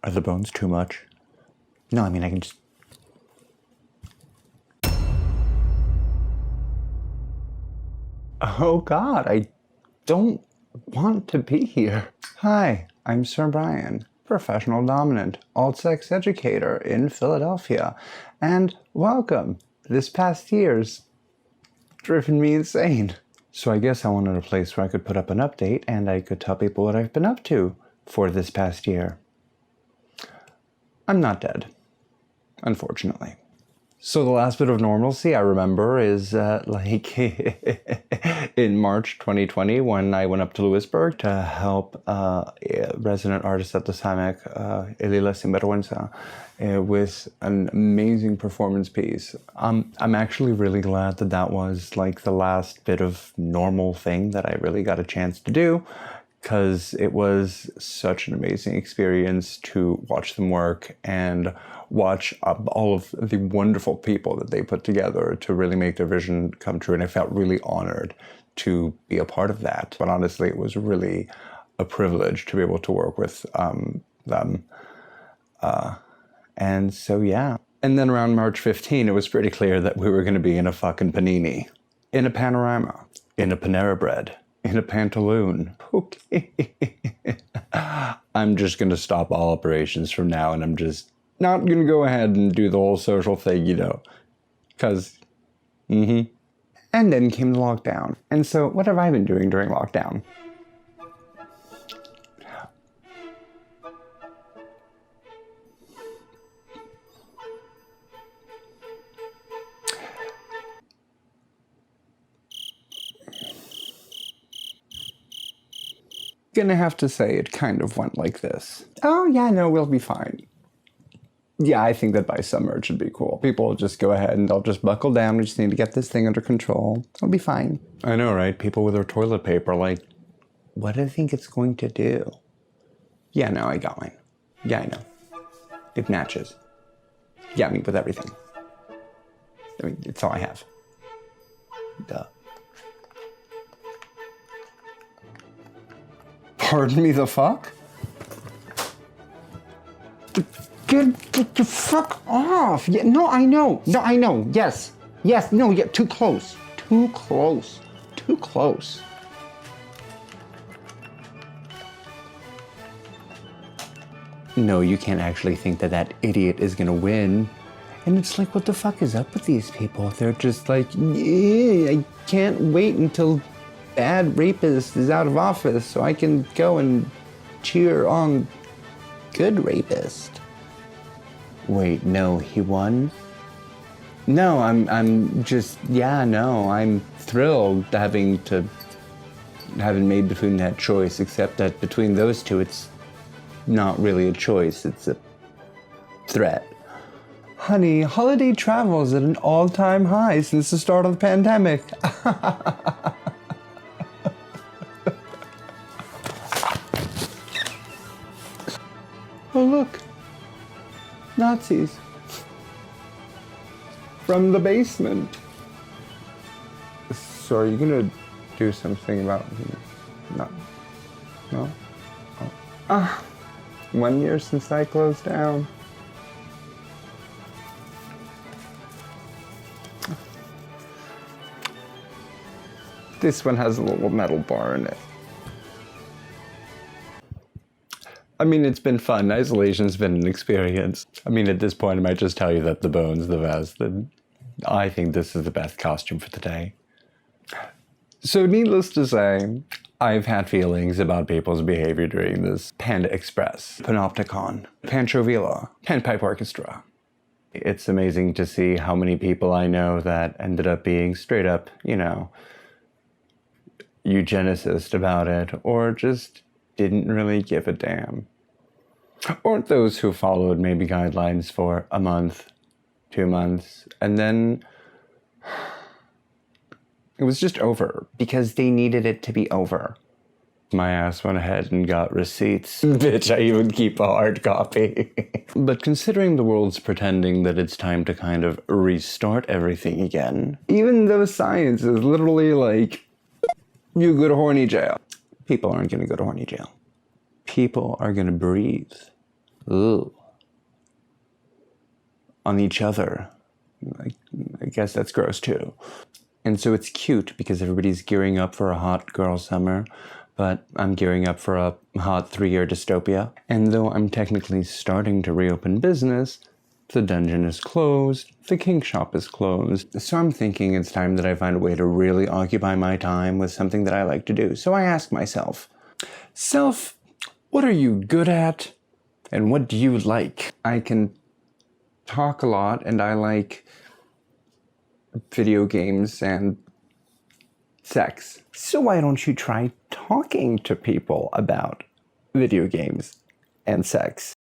Are the bones too much? No, I mean, I can just... Oh God, I don't want to be here. Hi, I'm Sir Brian, professional dominant, alt-sex educator in Philadelphia, and welcome. This past year's driven me insane. So I guess I wanted a place where I could put up an update and I could tell people what I've been up to for this past year. I'm not dead, unfortunately. So the last bit of normalcy I remember is like in March 2020 when I went up to Lewisburg to help a resident artist at the SAMEC, Elila Sinvergüenza, with an amazing performance piece. I'm actually really glad that that was like the last bit of normal thing that I really got a chance to do, because it was such an amazing experience to watch them work and watch all of the wonderful people that they put together to really make their vision come true. And I felt really honored to be a part of that. But honestly, it was really a privilege to be able to work with them. And so, yeah. And then around March 15, it was pretty clear that we were going to be in a fucking panini, in a panorama, in a Panera Bread, in a pantaloon. Okay. I'm just going to stop all operations from now, and I'm just not going to go ahead and do the whole social thing, you know, because, And then came the lockdown. And so what have I been doing during lockdown? Gonna have to say it kind of went like this. Oh yeah, no, we'll be fine. Yeah, I think that by summer it should be cool. People will just go ahead and they'll just buckle down. We just need to get this thing under control. It'll be fine. I know, right? People with their toilet paper, like, what do you think it's going to do? Yeah, no, I got mine. Yeah, I know. It matches. Yeah, I mean, with everything. I mean, it's all I have. Duh. Pardon me the fuck? Get the fuck off! Yeah, no, I know. No, I know. Yes. Yes, no, yeah, too close. Too close. Too close. No, you can't actually think that that idiot is gonna win. And it's like, what the fuck is up with these people? They're just like, I can't wait until bad rapist is out of office so I can go and cheer on good rapist. Wait, no, he won? No, I'm just, yeah, no, I'm thrilled having made between that choice, except that between those two, it's not really a choice, it's a threat. Honey, holiday travel is at an all-time high since the start of the pandemic. Oh, look. Nazis. From the basement. So are you gonna do something about... No? Oh. 1 year since I closed down. This one has a little metal bar in it. I mean, it's been fun. Isolation's been an experience. I mean, at this point, I might just tell you that the bone's the best. I think this is the best costume for the day. So needless to say, I've had feelings about people's behavior during this Panda Express, Panopticon, Panchovila, Panpipe Orchestra. It's amazing to see how many people I know that ended up being straight up, you know, eugenicist about it, or just didn't really give a damn. Or those who followed maybe guidelines for a month, 2 months, and then it was just over because they needed it to be over. My ass went ahead and got receipts. Bitch, I even keep a hard copy. But considering the world's pretending that it's time to kind of restart everything again, even though science is literally like, you go to horny jail. People aren't gonna go to horny jail. People are gonna breathe Ooh. On each other. I guess that's gross too. And so it's cute because everybody's gearing up for a hot girl summer, but I'm gearing up for a hot 3-year dystopia. And though I'm technically starting to reopen business, the dungeon is closed, the kink shop is closed. So I'm thinking it's time that I find a way to really occupy my time with something that I like to do. So I ask myself, self, what are you good at? And what do you like? I can talk a lot, and I like video games and sex. So why don't you try talking to people about video games and sex?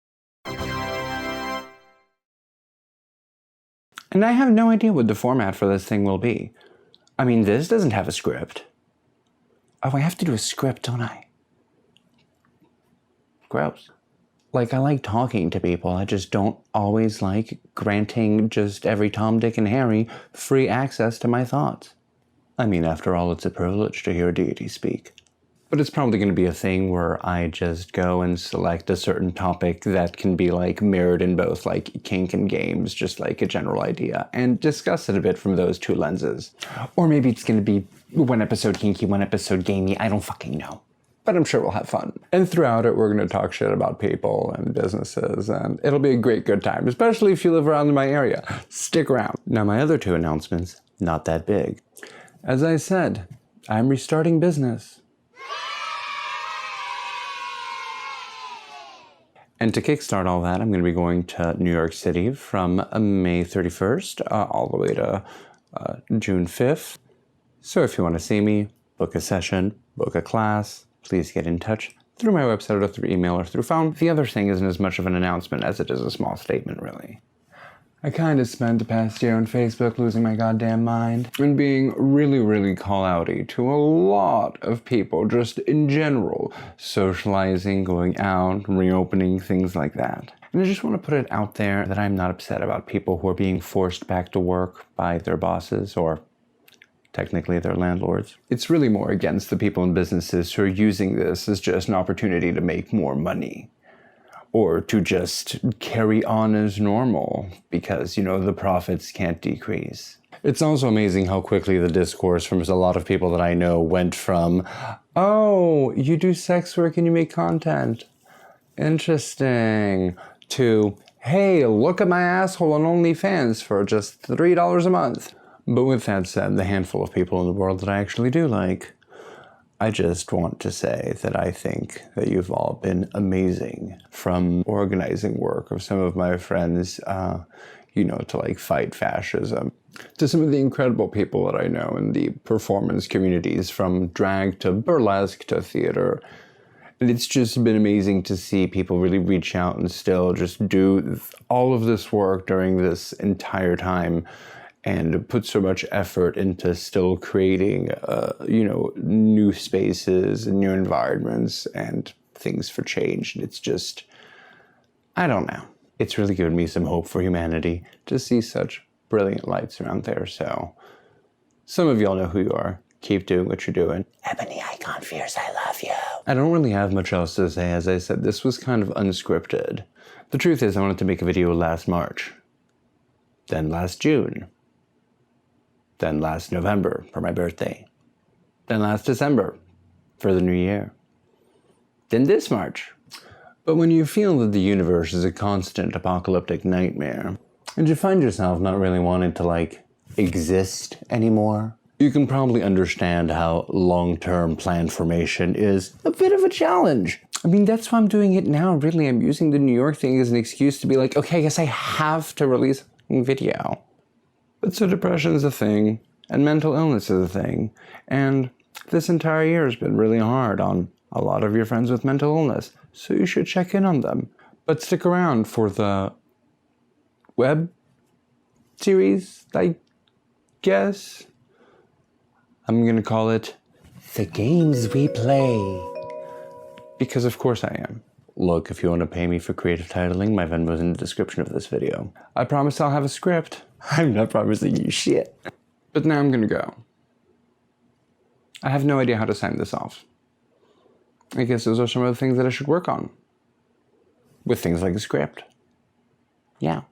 And I have no idea what the format for this thing will be. I mean, this doesn't have a script. Oh, I have to do a script, don't I? Gross. Like, I like talking to people. I just don't always like granting just every Tom, Dick, and Harry free access to my thoughts. I mean, after all, it's a privilege to hear a deity speak. But it's probably going to be a thing where I just go and select a certain topic that can be like mirrored in both like kink and games, just like a general idea, and discuss it a bit from those two lenses. Or maybe it's going to be one episode kinky, one episode gamey. I don't fucking know. But I'm sure we'll have fun. And throughout it, we're going to talk shit about people and businesses, and it'll be a great good time, especially if you live around in my area. Stick around. Now, my other two announcements, not that big. As I said, I'm restarting business. And to kickstart all that, I'm going to be going to New York City from May 31st all the way to June 5th. So if you want to see me, book a session, book a class, please get in touch through my website or through email or through phone. The other thing isn't as much of an announcement as it is a small statement, really. I kind of spent the past year on Facebook losing my goddamn mind and being really call-outy to a lot of people, just in general, socializing, going out, reopening, things like that. And I just want to put it out there that I'm not upset about people who are being forced back to work by their bosses or technically their landlords. It's really more against the people in businesses who are using this as just an opportunity to make more money. Or to just carry on as normal because, you know, the profits can't decrease. It's also amazing how quickly the discourse from a lot of people that I know went from, oh, you do sex work and you make content. Interesting. To, hey, look at my asshole on OnlyFans for just $3 a month. But with that said, the handful of people in the world that I actually do like, I just want to say that I think that you've all been amazing, from organizing work of some of my friends, you know, to like fight fascism, to some of the incredible people that I know in the performance communities, from drag to burlesque to theater. And it's just been amazing to see people really reach out and still just do all of this work during this entire time and put so much effort into still creating, you know, new spaces and new environments and things for change. And it's just, I don't know. It's really given me some hope for humanity to see such brilliant lights around there. So some of y'all know who you are. Keep doing what you're doing. Ebony Icon Fierce, I love you. I don't really have much else to say. As I said, this was kind of unscripted. The truth is, I wanted to make a video last March, then last June, then last November for my birthday, then last December for the new year, then this March. But when you feel that the universe is a constant apocalyptic nightmare, and you find yourself not really wanting to, like, exist anymore, you can probably understand how long-term plan formation is a bit of a challenge. I mean, that's why I'm doing it now, really. I'm using the New York thing as an excuse to be like, okay, I guess I have to release a video. But so depression is a thing, and mental illness is a thing, and this entire year has been really hard on a lot of your friends with mental illness, so you should check in on them. But stick around for the web series, I guess. I'm gonna call it The Games We Play. Because of course I am. Look, if you want to pay me for creative titling, my Venmo's in the description of this video. I promise I'll have a script. I'm not promising you shit. But now I'm gonna go. I have no idea how to sign this off. I guess those are some of the things that I should work on. with things like a script. Yeah.